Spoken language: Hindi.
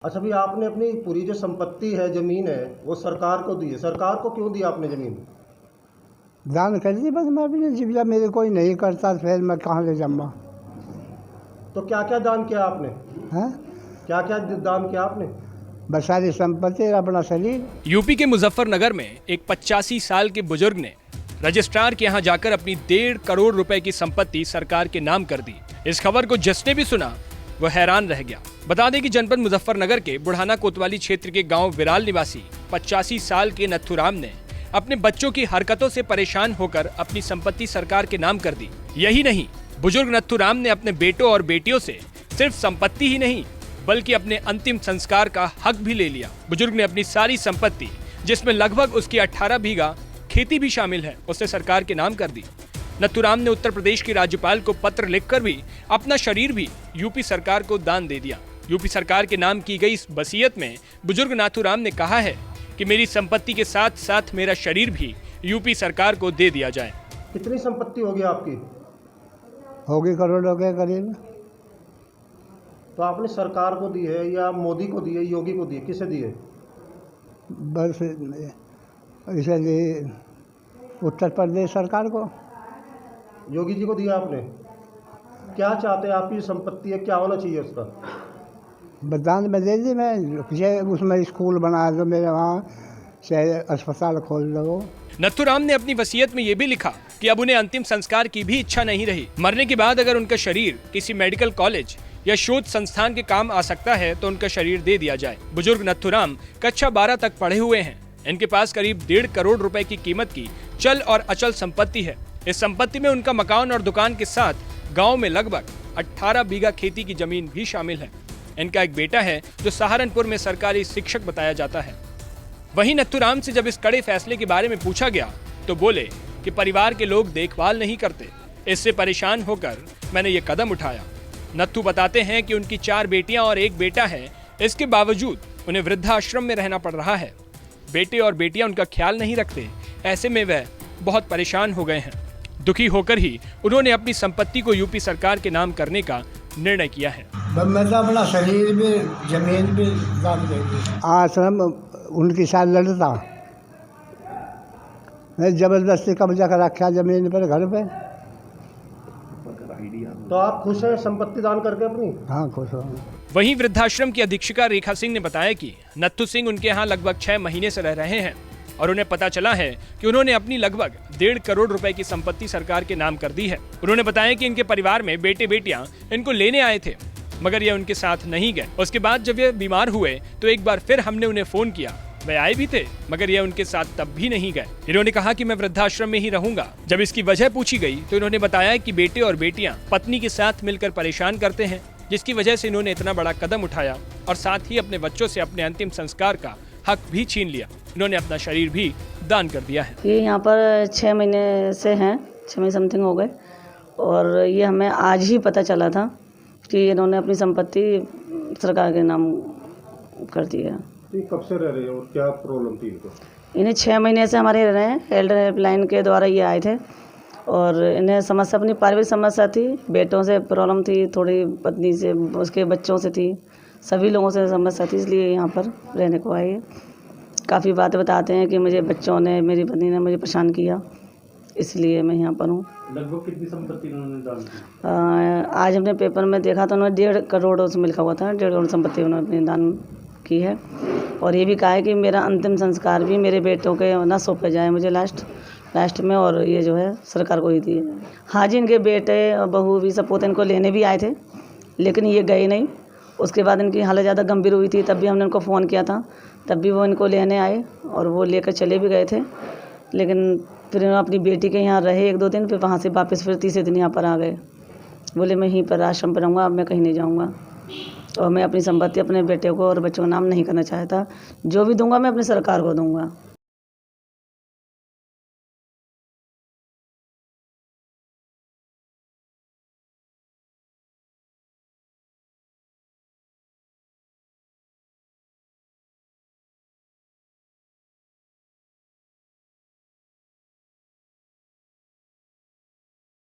अच्छा भी आपने अपनी पूरी जो संपत्ति है, ज़मीन है, वो सरकार को दी है। सरकार को क्यों दी आपने ज़मीन? दान कर दी बस। मैं भी जीविका मेरे कोई नहीं करता, फिर मैं कहाँ ले जाऊँगा? तो क्या-क्या दान किया आपने? हैं? क्या-क्या दान किया आपने? बस सारी संपत्ति, अपना शरीर। यूपी के मुजफ्फरनगर में एक 85 साल के बुजुर्ग ने रजिस्ट्रार के यहाँ जाकर अपनी 1.5 करोड़ रुपए की संपत्ति सरकार के नाम कर दी। इस खबर को जिसने भी सुना वो हैरान रह गया। बता दें कि जनपद मुजफ्फरनगर के बुढ़ाना कोतवाली क्षेत्र के गांव विराल निवासी 85 साल के नथुराम ने अपने बच्चों की हरकतों से परेशान होकर अपनी संपत्ति सरकार के नाम कर दी। यही नहीं, बुजुर्ग नथुराम ने अपने बेटों और बेटियों से सिर्फ संपत्ति ही नहीं बल्कि अपने अंतिम संस्कार का हक भी ले लिया। बुजुर्ग ने अपनी सारी संपत्ति, जिसमें लगभग उसकी 18 बीघा खेती भी शामिल है, उसे सरकार के नाम कर दी। नथुराम ने उत्तर प्रदेश के राज्यपाल को पत्र लिखकर भी अपना शरीर भी यूपी सरकार को दान दे दिया। यूपी सरकार के नाम की गई इस वसीयत में बुजुर्ग नाथुराम ने कहा है कि मेरी संपत्ति के साथ साथ मेरा शरीर भी यूपी सरकार को दे दिया जाए। कितनी संपत्ति होगी आपकी? होगी करोड़ों के करीब। तो आपने सरकार को दी है या मोदी को दी है, योगी को दी है, किसे दी है? बस इसे दी उत्तर प्रदेश सरकार को। योगी जी को दिया आपने? क्या चाहते हैं? आपकी संपत्ति है, क्या होना चाहिए उसका? दान में दे दी मैं। ये उसमें स्कूल बना दो, मेरे वहाँ से अस्पताल खोल दो। नथुराम ने अपनी वसीयत में ये भी लिखा कि अब उन्हें अंतिम संस्कार की भी इच्छा नहीं रही। मरने के बाद अगर उनका शरीर किसी मेडिकल कॉलेज या शोध संस्थान के काम आ सकता है तो उनका शरीर दे दिया जाए। बुजुर्ग नथुराम कक्षा 12 तक पढ़े हुए हैं। इनके पास करीब 1.5 करोड़ रुपए की कीमत की चल और अचल संपत्ति है। इस संपत्ति में उनका मकान और दुकान के साथ गांव में लगभग 18 बीघा खेती की जमीन भी शामिल है। इनका एक बेटा है जो सहारनपुर में सरकारी शिक्षक बताया जाता है। वहीं नथुराम से जब इस कड़े फैसले के बारे में पूछा गया तो बोले कि परिवार के लोग देखभाल नहीं करते, इससे परेशान होकर मैंने ये कदम उठाया। नत्थू बताते हैं कि उनकी 4 बेटियां और 1 बेटा है। इसके बावजूद उन्हें वृद्धाश्रम में रहना पड़ रहा है। बेटे और बेटियां उनका ख्याल नहीं रखते, ऐसे में वह बहुत परेशान हो गए हैं। दुखी होकर ही उन्होंने अपनी संपत्ति को यूपी सरकार के नाम करने का निर्णय किया है। मैं तो अपना शरीर भी, जमीन भी दान दे दी। आश्रम उनके साथ लड़ता, मैं जबरदस्ती कब्जा कर रखा जमीन पर, घर पे। तो आप खुश हैं संपत्ति दान करके अपनी? हाँ, खुश हूँ। वहीं वृद्धाश्रम की अधीक्षिका रेखा सिंह ने बताया कि नत्थू सिंह उनके यहाँ लगभग 6 महीने से रह रहे हैं और उन्हें पता चला है कि उन्होंने अपनी लगभग 1.5 करोड़ रुपए की संपत्ति सरकार के नाम कर दी है। उन्होंने बताया कि इनके परिवार में बेटे बेटियां इनको लेने आए थे मगर ये उनके साथ नहीं गए। उसके बाद जब ये बीमार हुए तो एक बार फिर हमने उन्हें फोन किया, वे आए भी थे मगर ये उनके साथ तब भी नहीं गए। इन्होंने कहा कि मैं वृद्धाश्रम में ही रहूंगा। जब इसकी वजह पूछी गई तो इन्होंने बताया कि बेटे और बेटियां पत्नी के साथ मिलकर परेशान करते हैं, जिसकी वजह से इन्होंने इतना बड़ा कदम उठाया और साथ ही अपने बच्चों से अपने अंतिम संस्कार का हक भी छीन लिया। इन्होंने अपना शरीर भी दान कर दिया है। ये यहाँ पर 6 महीने से हैं, 6 महीने समथिंग हो गए और ये हमें आज ही पता चला था कि इन्होंने अपनी संपत्ति सरकार के नाम कर दी है। तो कब से रह रहे हैं और क्या प्रॉब्लम थी इनको? इन्हें 6 महीने से हमारे रह रहे हैं। एल्डर हेल्पलाइन के द्वारा ये आए थे और इन्हें समस्या, अपनी पारिवारिक समस्या थी, बेटों से प्रॉब्लम थी, थोड़ी पत्नी से, उसके बच्चों से थी, सभी लोगों से समस्या थी, इसलिए यहाँ पर रहने को आए। काफ़ी बातें बताते हैं कि मुझे बच्चों ने, मेरी पत्नी ने मुझे परेशान किया, इसलिए मैं यहाँ पर हूँ। लगभग कितनी संपत्ति उन्होंने दान की? आज हमने पेपर में देखा तो उन्होंने 1.5 करोड़ उसमें लिखा हुआ था, 1.5 करोड़ संपत्ति उन्होंने अपनी दान की है। और ये भी कहा है कि मेरा अंतिम संस्कार भी मेरे बेटों के ना सौंपे जाए मुझे लास्ट में, और ये जो है सरकार को ही दी है। हाँ जी, इनके बेटे और बहू भी, सपूत इनको लेने भी आए थे लेकिन ये गए नहीं। उसके बाद इनकी हालत ज़्यादा गंभीर हुई थी, तब भी हमने उनको फ़ोन किया था, तब भी वो इनको लेने आए और वो लेकर चले भी गए थे। लेकिन फिर उन्होंने अपनी बेटी के यहाँ रहे 1-2 दिन, फिर वहाँ से वापस फिर तीसरे दिन यहाँ पर आ गए। बोले मैं यहीं पर आश्रम पर रहूँगा, अब मैं कहीं नहीं जाऊँगा और मैं अपनी संपत्ति अपने बेटे को और बच्चों का नाम नहीं करना चाहता। जो भी दूंगा मैं अपनी सरकार को दूंगा।